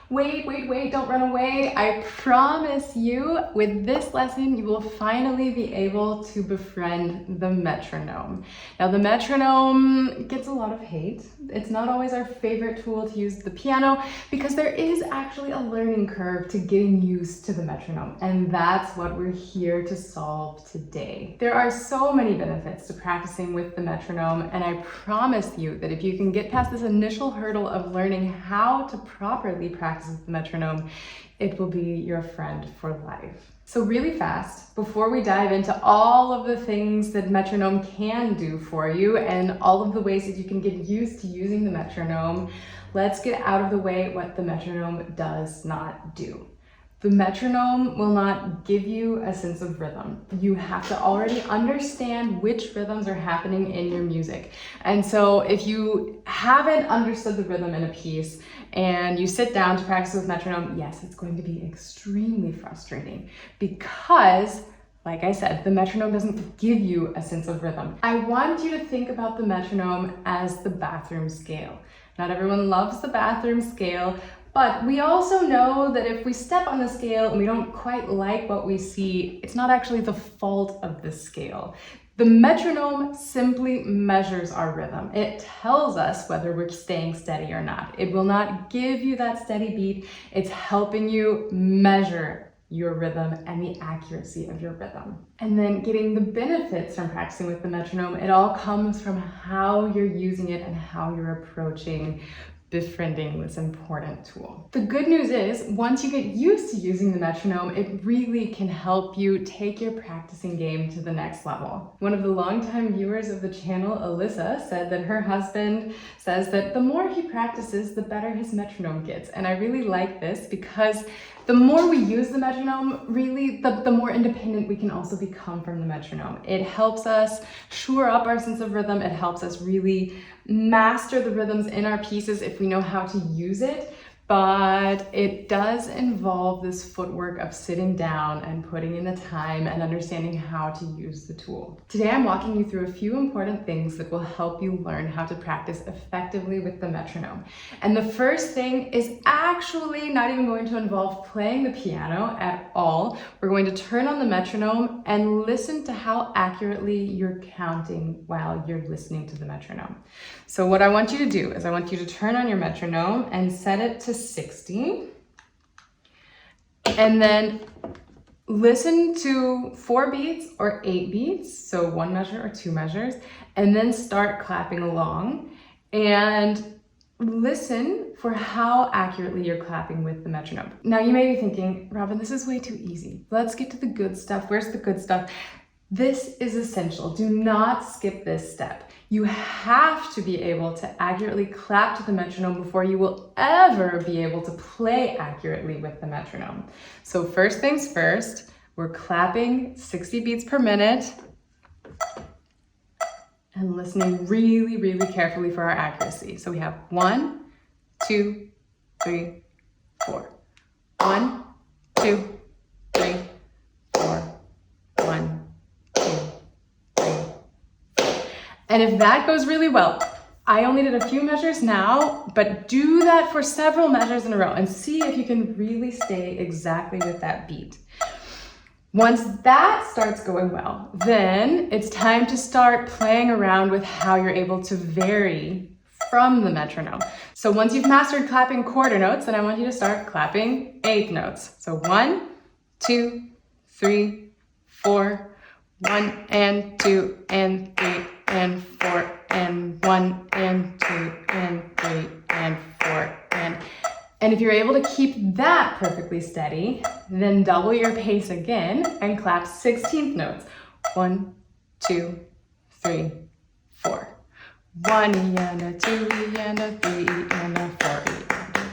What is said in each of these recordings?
Wait, don't run away. I promise you, with this lesson, you will finally be able to befriend the metronome. Now, the metronome gets a lot of hate. It's not always our favorite tool to use the piano because there is actually a learning curve to getting used to the metronome, and that's what we're here to solve today. There are so many benefits to practicing with the metronome, and I promise you that if you can get past this initial hurdle of learning how to properly practice with the metronome, it will be your friend for life. So really fast, before we dive into all of the things that metronome can do for you and all of the ways that you can get used to using the metronome, let's get out of the way what the metronome does not do. The metronome will not give you a sense of rhythm. You have to already understand which rhythms are happening in your music. And so if you haven't understood the rhythm in a piece and you sit down to practice with metronome, yes, it's going to be extremely frustrating because, like I said, the metronome doesn't give you a sense of rhythm. I want you to think about the metronome as the bathroom scale. Not everyone loves the bathroom scale, but we also know that if we step on the scale and we don't quite like what we see, it's not actually the fault of the scale. The metronome simply measures our rhythm. It tells us whether we're staying steady or not. It will not give you that steady beat. It's helping you measure your rhythm and the accuracy of your rhythm. And then getting the benefits from practicing with the metronome, it all comes from how you're using it and how you're approaching befriending this important tool. The good news is, once you get used to using the metronome, it really can help you take your practicing game to the next level. One of the longtime viewers of the channel, Alyssa, said that her husband says that the more he practices, the better his metronome gets. And I really like this because the more we use the metronome, really, the more independent we can also become from the metronome. It helps us shore up our sense of rhythm. It helps us really master the rhythms in our pieces if we know how to use it. But it does involve this footwork of sitting down and putting in the time and understanding how to use the tool. Today, I'm walking you through a few important things that will help you learn how to practice effectively with the metronome. And the first thing is actually not even going to involve playing the piano at all. We're going to turn on the metronome and listen to how accurately you're counting while you're listening to the metronome. So what I want you to do is I want you to turn on your metronome and set it to 60, and then listen to 4 beats or 8 beats, so 1 measure or 2 measures, and then start clapping along and listen for how accurately you're clapping with the metronome. Now you may be thinking, Robin, this is way too easy. Let's get to the good stuff. Where's the good stuff? This is essential. Do not skip this step. You have to be able to accurately clap to the metronome before you will ever be able to play accurately with the metronome. So first things first, we're clapping 60 beats per minute and listening really, really carefully for our accuracy. So we have 1, 2, 3, 4. 1, 2, 3, 4. 1, 2, 3. And if that goes really well, I only did a few measures now, but do that for several measures in a row and see if you can really stay exactly with that beat. Once that starts going well, then it's time to start playing around with how you're able to vary from the metronome. So once you've mastered clapping quarter notes, then I want you to start clapping eighth notes. So 1, 2, 3, 4, 1 and 2 and 3 and 4 and 1 and 2 and 3 and 4 and if you're able to keep that perfectly steady, then double your pace again and clap 16th notes. 1, 2, 3, 4. 1 and a 2 and a 3 and a 4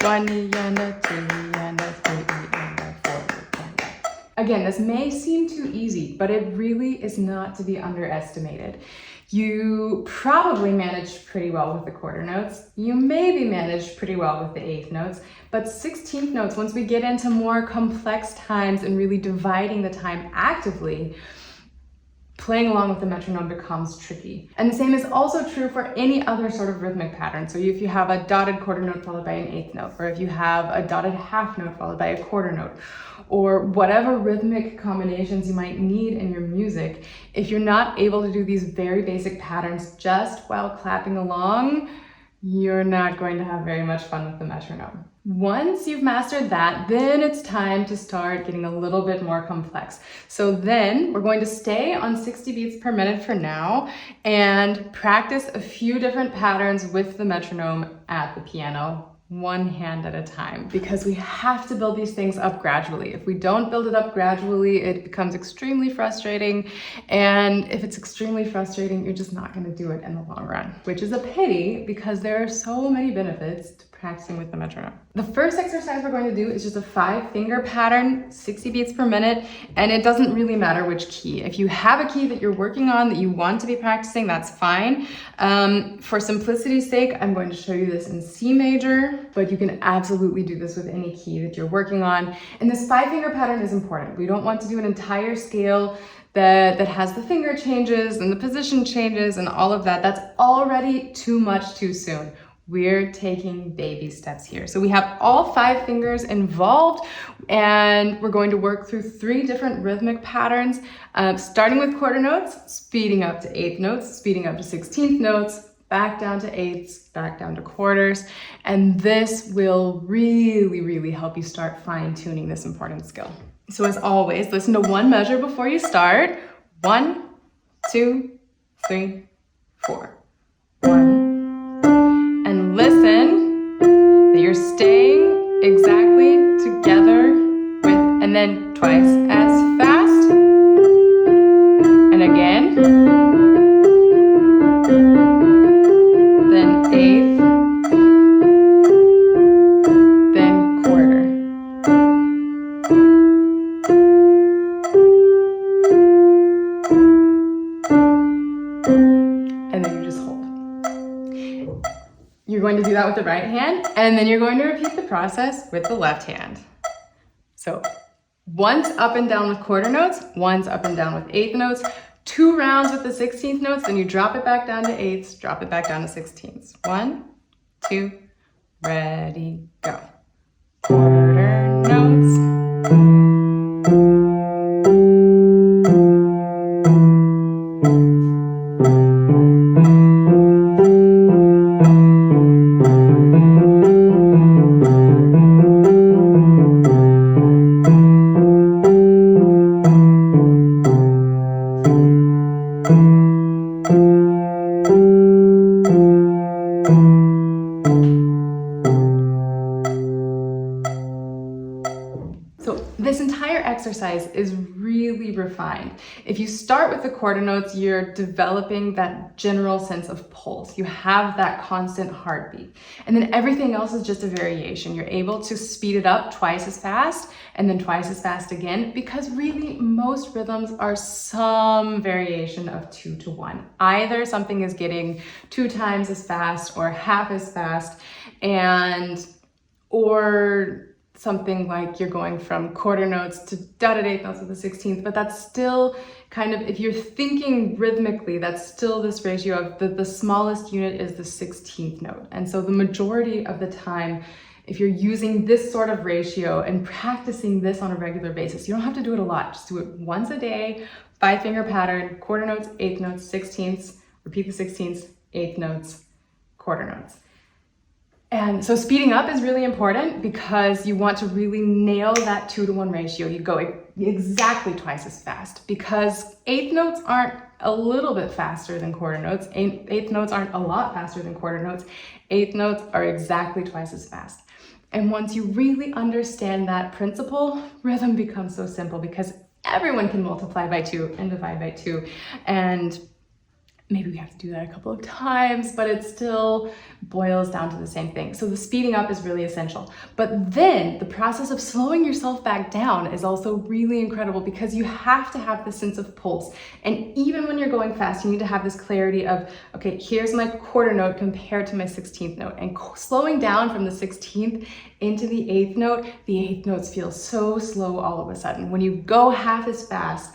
and a 1 and a 2 and a 3 and a 4 and a. Again, this may seem too easy, but it really is not to be underestimated. You probably managed pretty well with the quarter notes. You maybe managed pretty well with the eighth notes, but 16th notes, once we get into more complex times and really dividing the time actively, playing along with the metronome becomes tricky. And the same is also true for any other sort of rhythmic pattern. So if you have a dotted quarter note followed by an eighth note, or if you have a dotted half note followed by a quarter note, or whatever rhythmic combinations you might need in your music, if you're not able to do these very basic patterns just while clapping along, you're not going to have very much fun with the metronome. Once you've mastered that, then it's time to start getting a little bit more complex. So then we're going to stay on 60 beats per minute for now and practice a few different patterns with the metronome at the piano, one hand at a time, because we have to build these things up gradually. If we don't build it up gradually, it becomes extremely frustrating. And if it's extremely frustrating, you're just not going to do it in the long run, which is a pity because there are so many benefits to practicing with the metronome. The first exercise we're going to do is just a 5-finger pattern, 60 beats per minute, and it doesn't really matter which key. If you have a key that you're working on that you want to be practicing, that's fine. For simplicity's sake, I'm going to show you this in C major, but you can absolutely do this with any key that you're working on. And this 5-finger pattern is important. We don't want to do an entire scale that has the finger changes and the position changes and all of that. That's already too much too soon. We're taking baby steps here. So we have all 5 fingers involved, and we're going to work through 3 different rhythmic patterns, starting with quarter notes, speeding up to eighth notes, speeding up to 16th notes, back down to eighths, back down to quarters. And this will really, really help you start fine-tuning this important skill. So as always, listen to one measure before you start. 1, 2, 3, 4. 1. And listen that you're staying exactly together with, and then twice as fast. And again. Then eighth. Then quarter. And then you just hold. You're going to do that with the right hand, and then you're going to repeat the process with the left hand. So once up and down with quarter notes, once up and down with eighth notes, 2 rounds with the 16th notes, then you drop it back down to eighths, drop it back down to 16ths. 1, 2, ready, go. Quarter notes. This entire exercise is really refined. If you start with the quarter notes, you're developing that general sense of pulse. You have that constant heartbeat. And then everything else is just a variation. You're able to speed it up twice as fast and then twice as fast again, because really most rhythms are some variation of 2 to 1. Either something is getting 2 times as fast or half as fast, or something like you're going from quarter notes to dotted eighth notes with the 16th, but that's still kind of, if you're thinking rhythmically, that's still this ratio of the smallest unit is the 16th note. And so the majority of the time, if you're using this sort of ratio and practicing this on a regular basis, you don't have to do it a lot. Just do it once a day, 5-finger pattern, quarter notes, eighth notes, 16ths, repeat the 16ths, eighth notes, quarter notes. And so speeding up is really important because you want to really nail that 2 to 1 ratio. You go exactly twice as fast, because eighth notes aren't a little bit faster than quarter notes. Eighth notes aren't a lot faster than quarter notes. Eighth notes are exactly twice as fast. And once you really understand that principle, rhythm becomes so simple because everyone can multiply by 2 and divide by 2. And maybe we have to do that a couple of times, but it still boils down to the same thing. So the speeding up is really essential. But then the process of slowing yourself back down is also really incredible, because you have to have this sense of pulse. And even when you're going fast, you need to have this clarity of, okay, here's my quarter note compared to my 16th note. And slowing down from the 16th into the eighth note, the eighth notes feel so slow all of a sudden. When you go half as fast,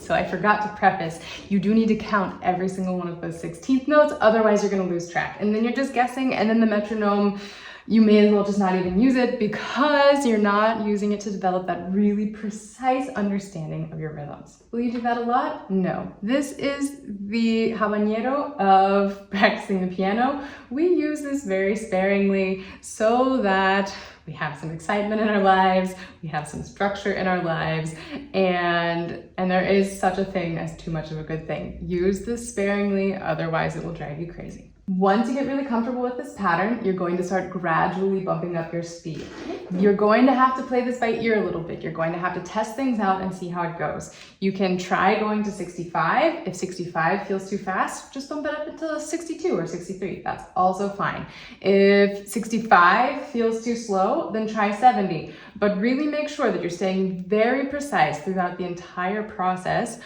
So I forgot to preface, you do need to count every single one of those 16th notes, otherwise you're gonna lose track. And then you're just guessing, and then the metronome, you may as well just not even use it because you're not using it to develop that really precise understanding of your rhythms. Will you do that a lot? No. This is the habanero of practicing the piano. We use this very sparingly so that we have some excitement in our lives, we have some structure in our lives, and there is such a thing as too much of a good thing. Use this sparingly, otherwise it will drive you crazy. Once you get really comfortable with this pattern, you're going to start gradually bumping up your speed. You're going to have to play this by ear a little bit. You're going to have to test things out and see how it goes. You can try going to 65. If 65 feels too fast, just bump it up until 62 or 63. That's also fine. If 65 feels too slow, then try 70. But really make sure that you're staying very precise throughout the entire process.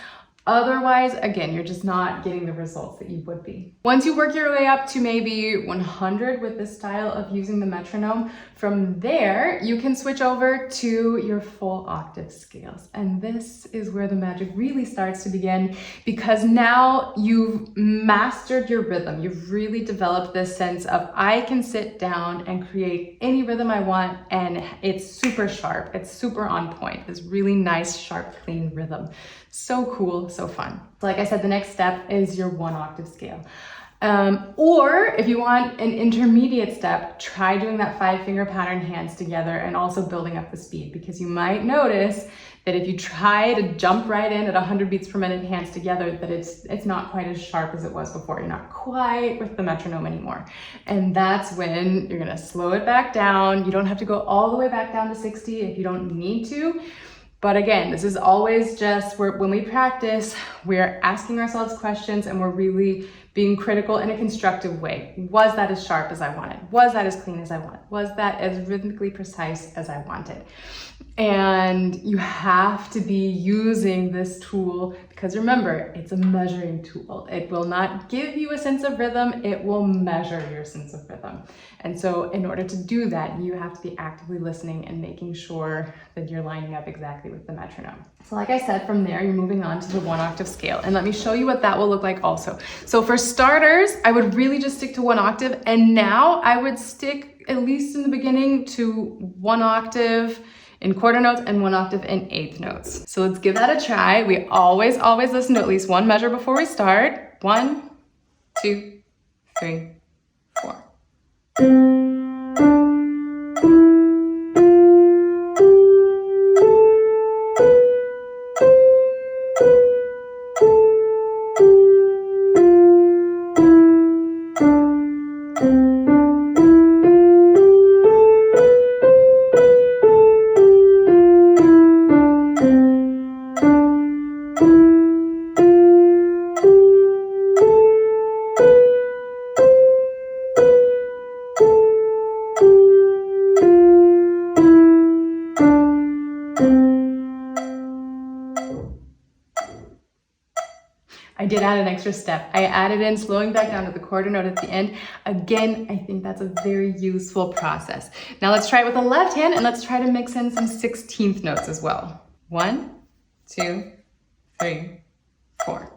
Otherwise, again, you're just not getting the results that you would be. Once you work your way up to maybe 100 with this style of using the metronome, from there, you can switch over to your full octave scales. And this is where the magic really starts to begin, because now you've mastered your rhythm. You've really developed this sense of, I can sit down and create any rhythm I want, and it's super sharp. It's super on point. This really nice, sharp, clean rhythm. So cool, so fun. Like I said, the next step is your 1 octave scale. Or if you want an intermediate step, try doing that 5-finger pattern hands together and also building up the speed, because you might notice that if you try to jump right in at 100 beats per minute hands together, that it's not quite as sharp as it was before. You're not quite with the metronome anymore. And that's when you're gonna slow it back down. You don't have to go all the way back down to 60 if you don't need to. But again, this is always just when we practice, we're asking ourselves questions and we're really being critical in a constructive way. Was that as sharp as I wanted? Was that as clean as I wanted? Was that as rhythmically precise as I wanted? And you have to be using this tool because remember, it's a measuring tool. It will not give you a sense of rhythm, it will measure your sense of rhythm. And so in order to do that, you have to be actively listening and making sure that you're lining up exactly with the metronome. So like I said, from there, you're moving on to the 1 octave scale. And let me show you what that will look like also. So for starters, I would really just stick to 1 octave. And now I would stick, at least in the beginning, to 1 octave in quarter notes and 1 octave in eighth notes. So let's give that a try. We always listen to at least one measure before we start. 1, 2, 3, 4. I did add an extra step. I added in slowing back down to the quarter note at the end. Again, I think that's a very useful process. Now let's try it with the left hand and let's try to mix in some 16th notes as well. 1, 2, 3, 4.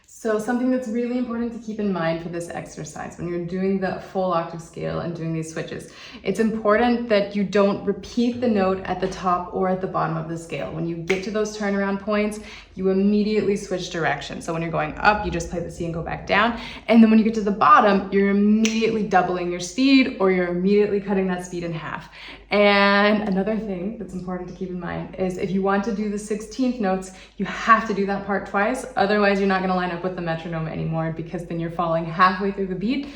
So something that's really important to keep in mind for this exercise when you're doing the full octave scale and doing these switches, it's important that you don't repeat the note at the top or at the bottom of the scale. When you get to those turnaround points, you immediately switch direction. So when you're going up, you just play the C and go back down. And then when you get to the bottom, you're immediately doubling your speed or you're immediately cutting that speed in half. And another thing that's important to keep in mind is if you want to do the 16th notes, you have to do that part twice. Otherwise, you're not going to line up with the metronome anymore because then you're falling halfway through the beat.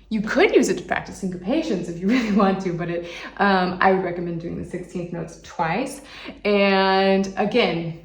You could use it to practice syncopations if you really want to, but I would recommend doing the 16th notes twice. And again,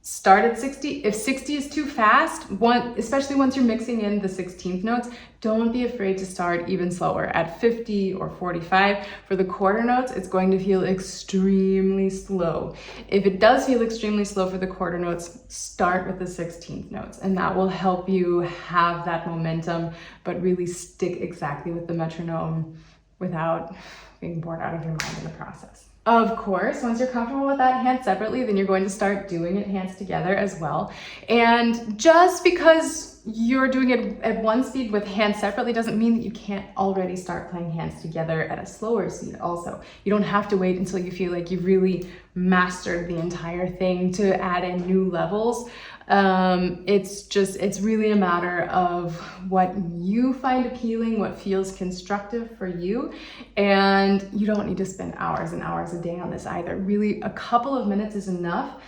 start at 60. If 60 is too fast, especially once you're mixing in the 16th notes, don't be afraid to start even slower at 50 or 45. For the quarter notes, it's going to feel extremely slow. If it does feel extremely slow for the quarter notes, start with the 16th notes, and that will help you have that momentum, but really stick exactly with the metronome without being bored out of your mind in the process. Of course, once you're comfortable with that hand separately, then you're going to start doing it hands together as well. And just because you're doing it at one speed with hands separately doesn't mean that you can't already start playing hands together at a slower speed also. You don't have to wait until you feel like you've really mastered the entire thing to add in new levels. It's really a matter of what you find appealing, what feels constructive for you. And you don't need to spend hours and hours a day on this either. Really, a couple of minutes is enough.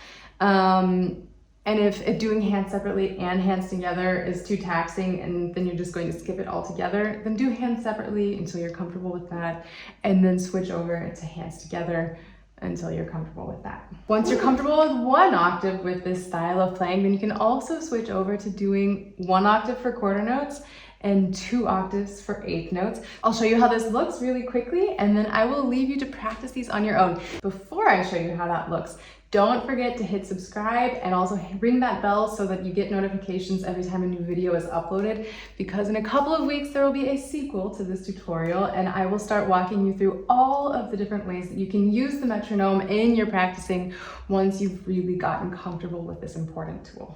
And if doing hands separately and hands together is too taxing and then you're just going to skip it altogether, then do hands separately until you're comfortable with that, and then switch over to hands together until you're comfortable with that. Once you're comfortable with one octave with this style of playing, then you can also switch over to doing one octave for quarter notes and 2 octaves for 8th notes. I'll show you how this looks really quickly, and then I will leave you to practice these on your own. Before I show you how that looks, don't forget to hit subscribe and also ring that bell so that you get notifications every time a new video is uploaded, because in a couple of weeks there will be a sequel to this tutorial and I will start walking you through all of the different ways that you can use the metronome in your practicing once you've really gotten comfortable with this important tool.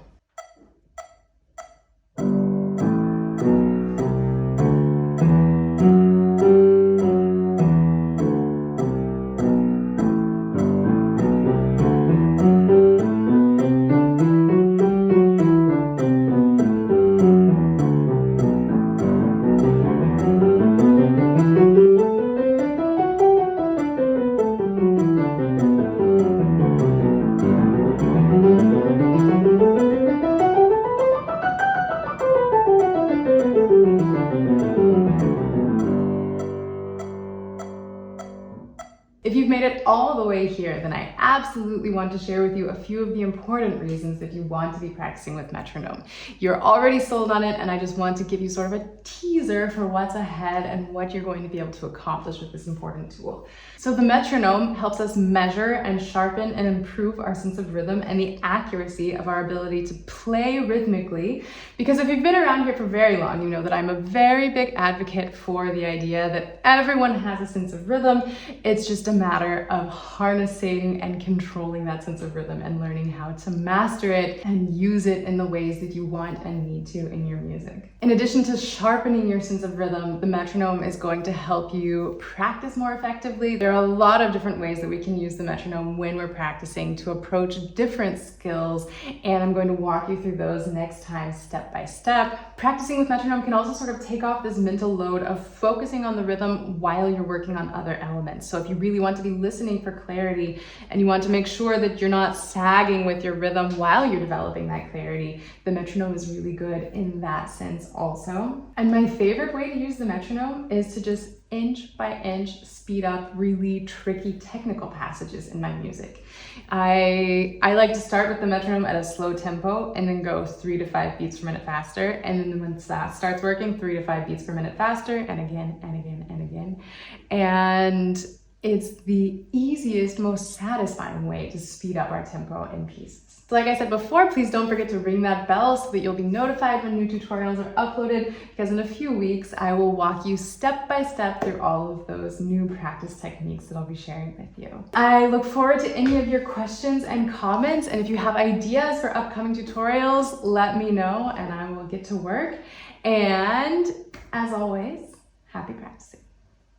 If you've made it all the way here, then I absolutely want to share with you a few of the important reasons if you want to be practicing with metronome. You're already sold on it, and I just want to give you sort of a teaser for what's ahead and what you're going to be able to accomplish with this important tool. So the metronome helps us measure and sharpen and improve our sense of rhythm and the accuracy of our ability to play rhythmically. Because if you've been around here for very long, you know that I'm a very big advocate for the idea that everyone has a sense of rhythm. It's just a matter of harnessing and controlling that sense of rhythm and learning how to master it and use it in the ways that you want and need to in your music. In addition to sharpening your sense of rhythm, the metronome is going to help you practice more effectively. There are a lot of different ways that we can use the metronome when we're practicing to approach different skills, and I'm going to walk you through those next time step by step. Practicing with metronome can also sort of take off this mental load of focusing on the rhythm while you're working on other elements. So if you really want to be listening for clarity and you want to make sure that you're not sagging with your rhythm while you're developing that clarity, the metronome is really good in that sense also. And my favorite way to use the metronome is to just inch by inch speed up really tricky technical passages in my music. I like to start with the metronome at a slow tempo and then go 3 to 5 beats per minute faster. And then when that starts working, 3 to 5 beats per minute faster, and again, and again, and again. And it's the easiest, most satisfying way to speed up our tempo in pieces. So like I said before, please don't forget to ring that bell so that you'll be notified when new tutorials are uploaded, because in a few weeks, I will walk you step by step through all of those new practice techniques that I'll be sharing with you. I look forward to any of your questions and comments, and if you have ideas for upcoming tutorials, let me know and I will get to work. And as always, happy practicing.